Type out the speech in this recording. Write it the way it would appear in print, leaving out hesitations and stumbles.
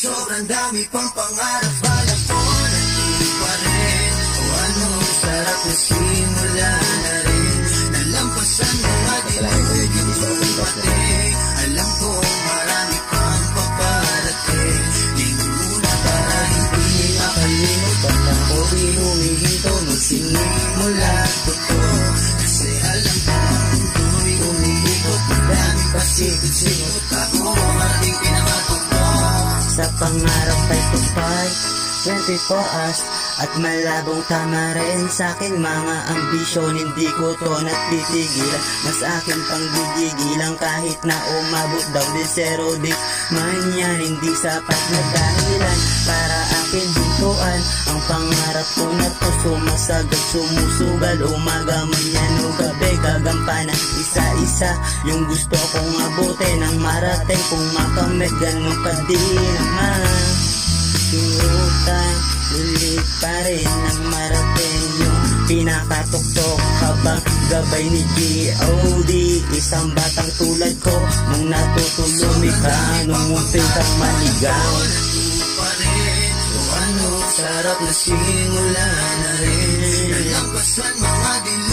Sobrang dami pang pangarap, balak ko nandito pa rin. O ano, sarap na simula na rin. Nalampasan mga diluwi, hindi dumating. Alam ko marami pang paparating. Di muna para hindi makalimot. Ba't ako'y humihinto magsimula totoo? Kasi alam ko ang mundo'y umiikot. Madami pasikot-sikot. Ako ang ating pinakatuto. Sa pangarap ay tupad 24 hours at malabong tama rin sa aking mga ambisyon. Hindi ko to natitigilan, mas aking panggigigilan kahit na umabot daw din 0 days man yan. Hindi sapat na dahilan para akin hintuan ang pangarap ko na to. Sumasagad, sumusugal, umaga man yan o gabi, gagampanan isa-isa yung gusto kong abutin. Ang marating kung makamit, ganun pa din naman. Sinutang, ulit pa rin ang marating yung pinakatuktok habang gabay ni G.O.D. Isang batang tulad ko nung natutulumi ka, nung munti kang maligaw. Pa rin, o ano, sarap na simula na rin. Nalampasan mga dilim.